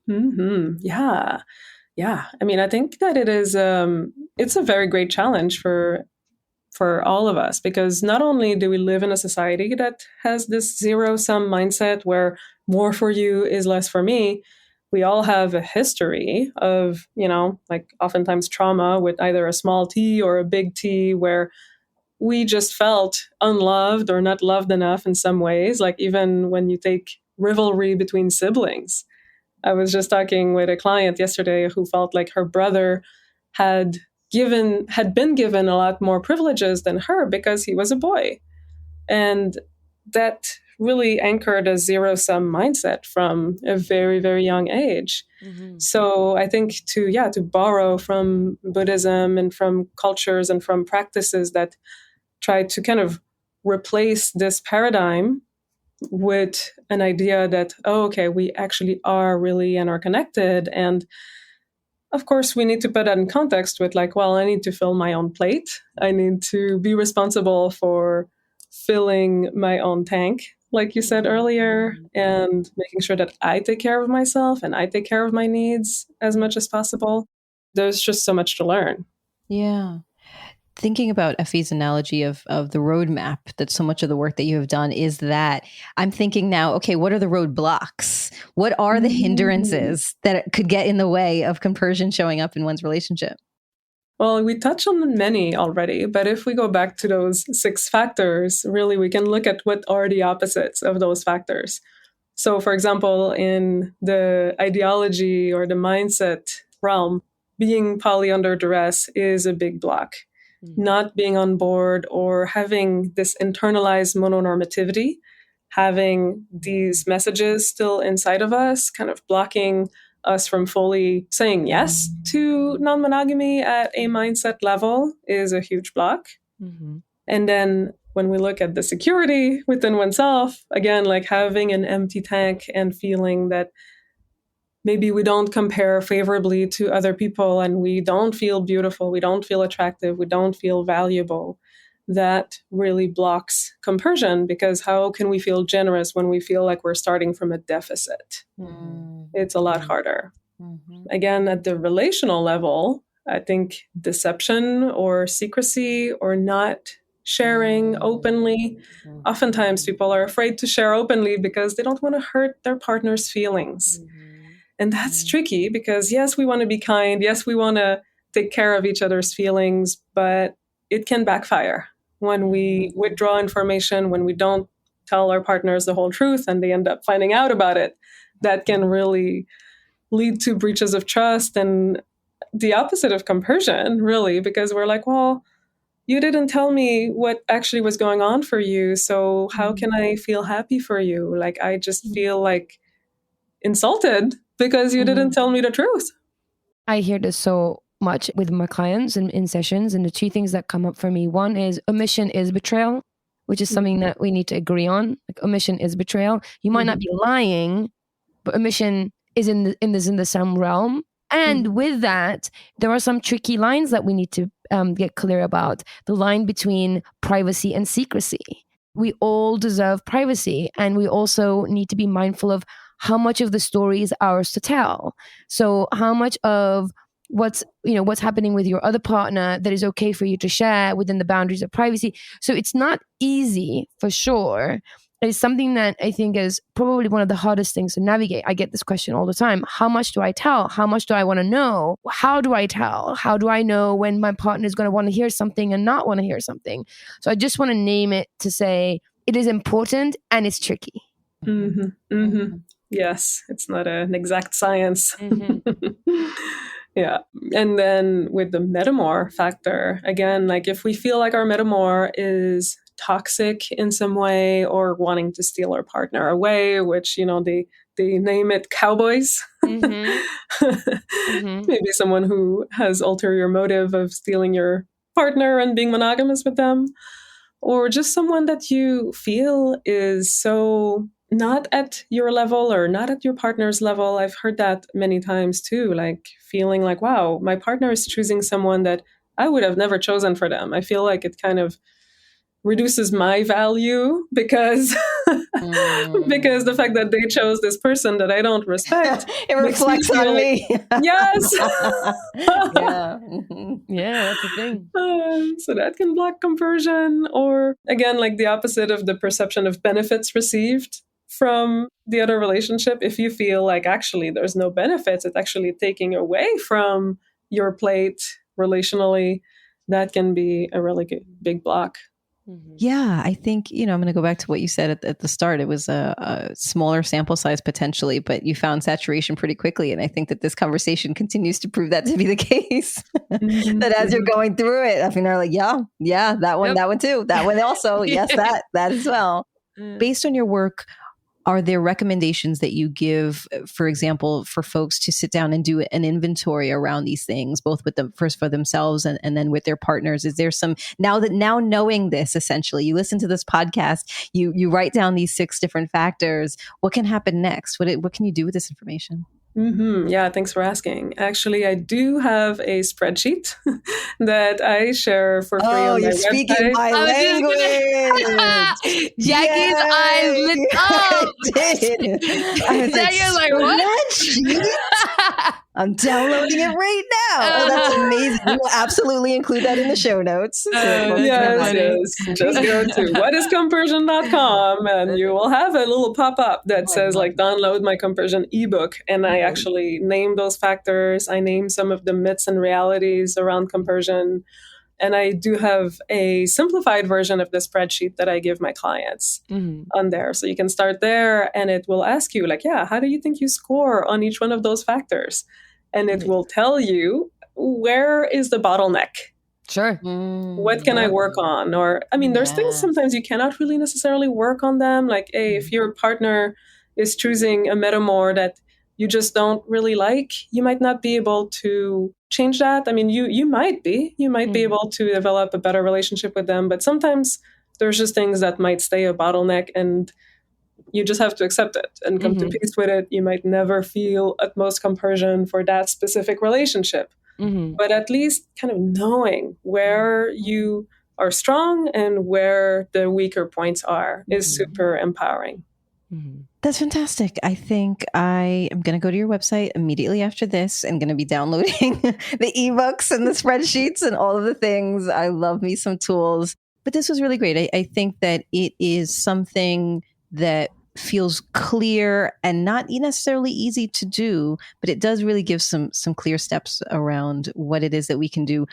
Yeah. I mean, I think that it is, it's a very great challenge for all of us, because not only do we live in a society that has this zero-sum mindset where more for you is less for me, we all have a history of, oftentimes trauma with either a small t or a big T, where we just felt unloved or not loved enough in some ways. Like even when you take rivalry between siblings. I was just talking with a client yesterday who felt like her brother had been given a lot more privileges than her because he was a boy. And that really anchored a zero-sum mindset from a very, very young age. So I think to borrow from Buddhism and from cultures and from practices that try to kind of replace this paradigm with an idea that, we actually are really interconnected. And of course, we need to put that in context with I need to fill my own plate. I need to be responsible for filling my own tank, like you said earlier, and making sure that I take care of myself and I take care of my needs as much as possible. There's just so much to learn. Yeah. Thinking about Effy's analogy of the roadmap, that so much of the work that you have done is that, I'm thinking now, okay, what are the roadblocks? What are the hindrances that could get in the way of compersion showing up in one's relationship? Well, we touched on many already, but if we go back to those 6 factors, really we can look at what are the opposites of those factors. So, for example, in the ideology or the mindset realm, being poly under duress is a big block. Not being on board or having this internalized mononormativity, having these messages still inside of us, kind of blocking us from fully saying yes to non-monogamy at a mindset level is a huge block. And then when we look at the security within oneself, again, having an empty tank and feeling that maybe we don't compare favorably to other people and we don't feel beautiful, we don't feel attractive, we don't feel valuable. that really blocks compersion, because how can we feel generous when we feel like we're starting from a deficit? It's a lot harder. Again, at the relational level, I think deception or secrecy or not sharing openly, oftentimes people are afraid to share openly because they don't want to hurt their partner's feelings. And that's tricky because, yes, we want to be kind. Yes, we want to take care of each other's feelings, but it can backfire when we withdraw information, when we don't tell our partners the whole truth and they end up finding out about it. That can really lead to breaches of trust and the opposite of compersion, really, because we're like, well, you didn't tell me what actually was going on for you. So how can I feel happy for you? Like, I just feel like insulted because you didn't tell me the truth. I hear this so much with my clients and in sessions, and the two things that come up for me, one is omission is betrayal, which is something that we need to agree on. Like, omission is betrayal. You might not be lying, but omission is in the same realm. And with that, there are some tricky lines that we need to get clear about. The line between privacy and secrecy. We all deserve privacy, and we also need to be mindful of how much of the story is ours to tell. So how much of what's happening with your other partner that is okay for you to share within the boundaries of privacy. So it's not easy, for sure. It's something that I think is probably one of the hardest things to navigate. I get this question all the time. How much do I tell? How much do I want to know? How do I tell? How do I know when my partner is going to want to hear something and not want to hear something? So I just want to name it to say it is important and it's tricky. Yes, it's not an exact science. Yeah. And then with the metamor factor, again, like if we feel like our metamor is toxic in some way or wanting to steal our partner away, which, they name it cowboys. Maybe someone who has ulterior motive of stealing your partner and being monogamous with them, or just someone that you feel is so not at your level or not at your partner's level. I've heard that many times too, like feeling like, wow, my partner is choosing someone that I would have never chosen for them. I feel like it kind of reduces my value because because the fact that they chose this person that I don't respect, it reflects on me. Yes. Yeah, that's the thing. So that can block compersion, or again, like the opposite of the perception of benefits received from the other relationship. If you feel like actually there's no benefits, it's actually taking away from your plate relationally, that can be a really big block. Yeah, I think, I'm going to go back to what you said at the start. It was a smaller sample size potentially, but you found saturation pretty quickly. And I think that this conversation continues to prove that to be the case. That as you're going through it, I mean, they're like, yeah, that one, that one too. That one also. Yes, that as well. Based on your work, are there recommendations that you give, for example, for folks to sit down and do an inventory around these things, both with them first for themselves and then with their partners? Is there some, now knowing this, essentially, you listen to this podcast, you write down these 6 different factors. What can happen next? What can you do with this information? Yeah, thanks for asking. Actually, I do have a spreadsheet that I share for free on my website. You're speaking my language. Jackie's eyes lit up. I was like, you're like, what? I'm downloading it right now. Oh, that's amazing. We will absolutely include that in the show notes. Yes. Just go to whatiscompersion.com and you will have a little pop-up that says like download my compersion ebook. And I actually name those factors. I name some of the myths and realities around compersion. And I do have a simplified version of the spreadsheet that I give my clients on there. So you can start there and it will ask you like, how do you think you score on each one of those factors? And it will tell you, where is the bottleneck? Sure. What can I work on? Or, I mean, there's things sometimes you cannot really necessarily work on them. Like, hey, if your partner is choosing a metamor that you just don't really like, you might not be able to change that. I mean, you might be able to develop a better relationship with them, but sometimes there's just things that might stay a bottleneck and you just have to accept it and come to peace with it. You might never feel utmost compersion for that specific relationship, but at least kind of knowing where you are strong and where the weaker points are is super empowering. That's fantastic. I think I am going to go to your website immediately after this and going to be downloading the ebooks and the spreadsheets and all of the things. I love me some tools. But this was really great. I think that it is something that feels clear and not necessarily easy to do, but it does really give some clear steps around what it is that we can do,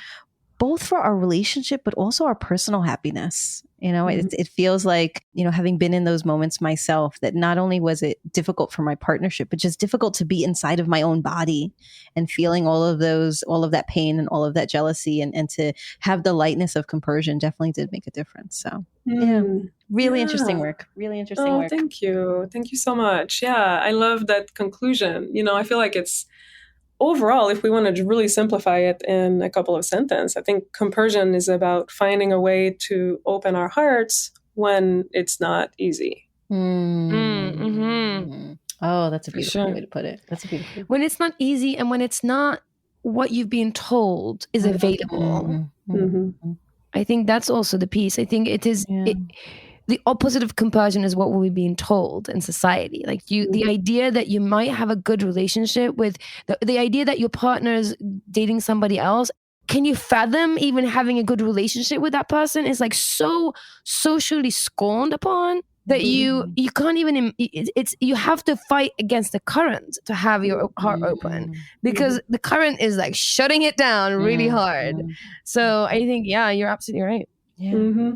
both for our relationship, but also our personal happiness. It feels like, having been in those moments myself, that not only was it difficult for my partnership, but just difficult to be inside of my own body and feeling all of that pain and all of that jealousy, and to have the lightness of compersion definitely did make a difference. So really interesting work. Really interesting work. Thank you. Thank you so much. Yeah, I love that conclusion. I feel like it's overall, if we want to really simplify it in a couple of sentences, I think compersion is about finding a way to open our hearts when it's not easy. Mm-hmm. Oh, that's a beautiful way to put it. When it's not easy and when it's not what you've been told is available. I think that's also the piece. I think it is... the opposite of compersion is what we're being told in society. Like the idea that you might have a good relationship with the idea that your partner's dating somebody else. Can you fathom even having a good relationship with that person? Is like so socially scorned upon that you can't even. You have to fight against the current to have your heart open, because the current is like shutting it down really hard. So I think you're absolutely right. Yeah.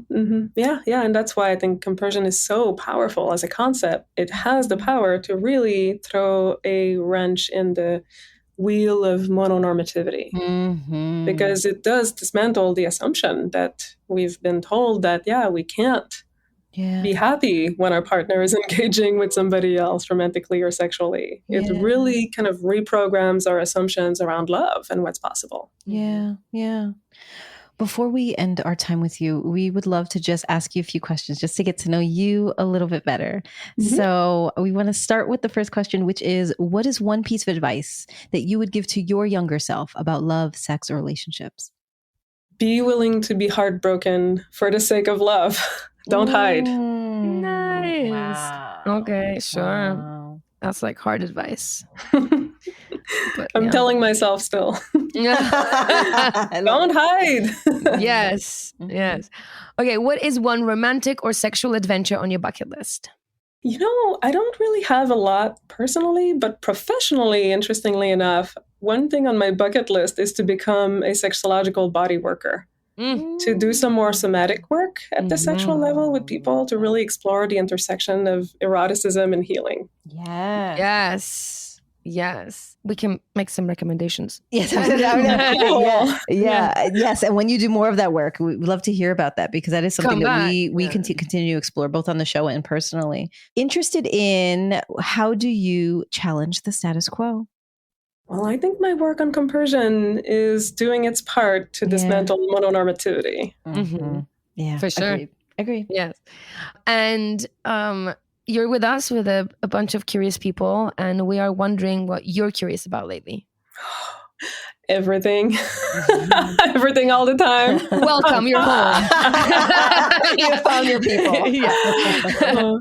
And that's why I think compersion is so powerful as a concept. It has the power to really throw a wrench in the wheel of mononormativity, because it does dismantle the assumption that we've been told that, we can't be happy when our partner is engaging with somebody else romantically or sexually. It really kind of reprograms our assumptions around love and what's possible. Yeah. Before we end our time with you, we would love to just ask you a few questions just to get to know you a little bit better. So we want to start with the first question, which is, what is one piece of advice that you would give to your younger self about love, sex, or relationships? Be willing to be heartbroken for the sake of love. Don't hide. Nice. Wow. Okay, sure. Wow. That's like hard advice. But, I'm telling myself still. Don't hide. Yes. Okay, what is one romantic or sexual adventure on your bucket list? I don't really have a lot personally, but professionally, interestingly enough, one thing on my bucket list is to become a sexological body worker. To do some more somatic work at the sexual level with people, to really explore the intersection of eroticism and healing. Yes. We can make some recommendations. Yes. Yes. And when you do more of that work, we'd love to hear about that, because that is something that we continue to explore both on the show and personally. Interested in, how do you challenge the status quo? Well, I think my work on compersion is doing its part to dismantle mononormativity. Yeah, for sure. Agree. Yes. And you're with us with a bunch of curious people, and we are wondering what you're curious about lately. Everything. Everything all the time. Welcome, you're home. You found your people.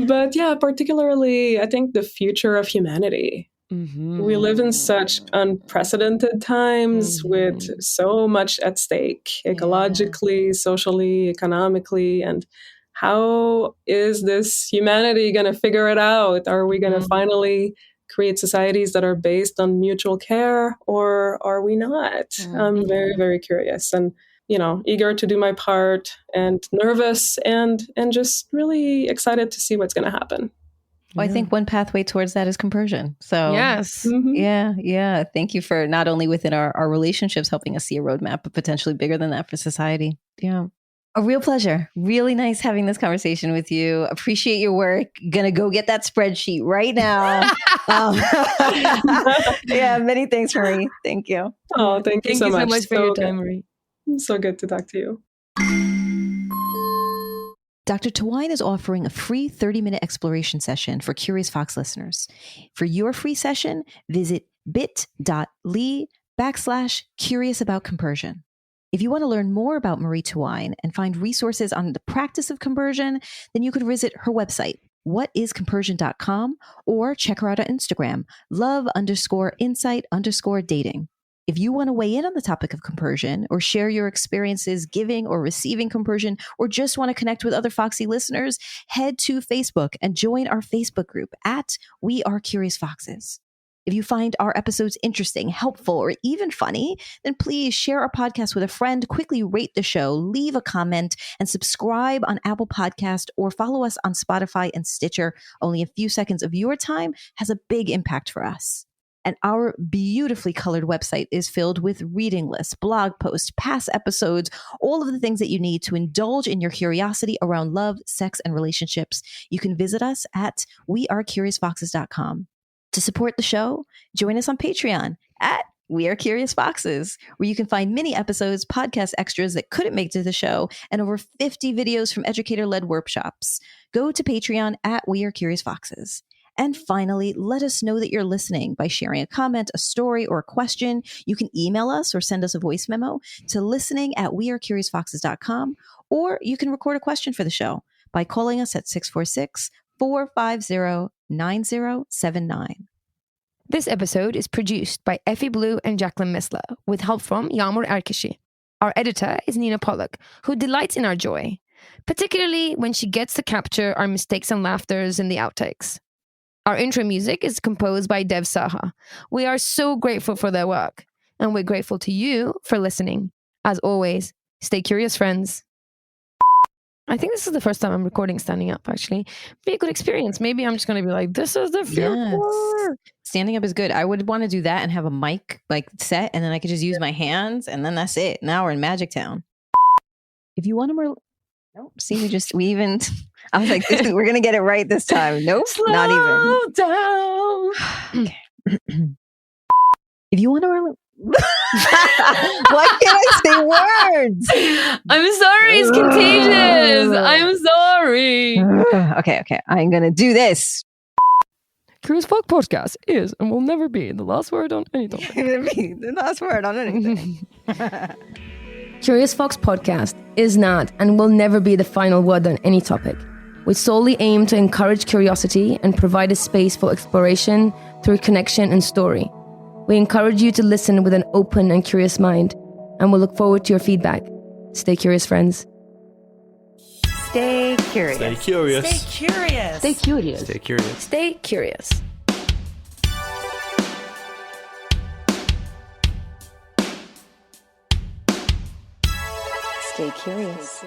But particularly, I think the future of humanity. We live in such unprecedented times with so much at stake, ecologically, socially, economically, and how is this humanity going to figure it out? Are we going to finally create societies that are based on mutual care, or are we not? I'm very, very curious and, eager to do my part, and nervous and just really excited to see what's going to happen. Well, I think one pathway towards that is compersion. So yes. Yeah. Thank you for not only within our relationships helping us see a roadmap, but potentially bigger than that for society. Yeah. A real pleasure. Really nice having this conversation with you. Appreciate your work. Gonna go get that spreadsheet right now. Many thanks, Marie. Thank you. Oh, thank you so much. Thank you so much for your time, Marie. So good to talk to you. Dr. Thouin is offering a free 30-minute exploration session for Curious Fox listeners. For your free session, visit bit.ly/curiousaboutcompersion. If you want to learn more about Marie Thouin and find resources on the practice of compersion, then you could visit her website, whatiscompersion.com, or check her out on Instagram, love_insight_dating. If you want to weigh in on the topic of compersion or share your experiences giving or receiving compersion, or just want to connect with other Foxy listeners, head to Facebook and join our Facebook group at We Are Curious Foxes. If you find our episodes interesting, helpful, or even funny, then please share our podcast with a friend, quickly rate the show, leave a comment, and subscribe on Apple Podcast or follow us on Spotify and Stitcher. Only a few seconds of your time has a big impact for us. And our beautifully colored website is filled with reading lists, blog posts, past episodes, all of the things that you need to indulge in your curiosity around love, sex, and relationships. You can visit us at wearecuriousfoxes.com. To support the show, join us on Patreon at We Are Curious Foxes, where you can find mini episodes, podcast extras that couldn't make it to the show, and over 50 videos from educator-led workshops. Go to Patreon at We Are Curious Foxes. And finally, let us know that you're listening by sharing a comment, a story, or a question. You can email us or send us a voice memo to listening@wearecuriousfoxes.com, or you can record a question for the show by calling us at 646-450-9079. This episode is produced by Effy Blue and Jacqueline Missler, with help from Yamur Erkishi. Our editor is Nina Pollock, who delights in our joy, particularly when she gets to capture our mistakes and laughters in the outtakes. Our intro music is composed by Dev Saha. We are so grateful for their work, and we're grateful to you for listening. As always, stay curious, friends. I think this is the first time I'm recording standing up, actually. Be a good experience. Maybe I'm just going to be like, this is the future. Yes. Standing up is good. I would want to do that and have a mic like set, and then I could just use my hands, and then that's it. Now we're in Magic Town. If you want to... Nope. See, I was like, we're going to get it right this time. Nope. Slow not even. down. Okay. If you want to... Why can't I say words? I'm sorry, it's contagious. I'm sorry. Okay. I'm going to do this. Curious Folk Podcast is and will never be the last word on any topic. The last word on anything. Curious Fox Podcast is not and will never be the final word on any topic. We solely aim to encourage curiosity and provide a space for exploration through connection and story. We encourage you to listen with an open and curious mind, and we'll look forward to your feedback. Stay curious, friends. Stay curious. Stay curious. Stay curious. Stay curious. Stay curious. Stay curious. Stay curious.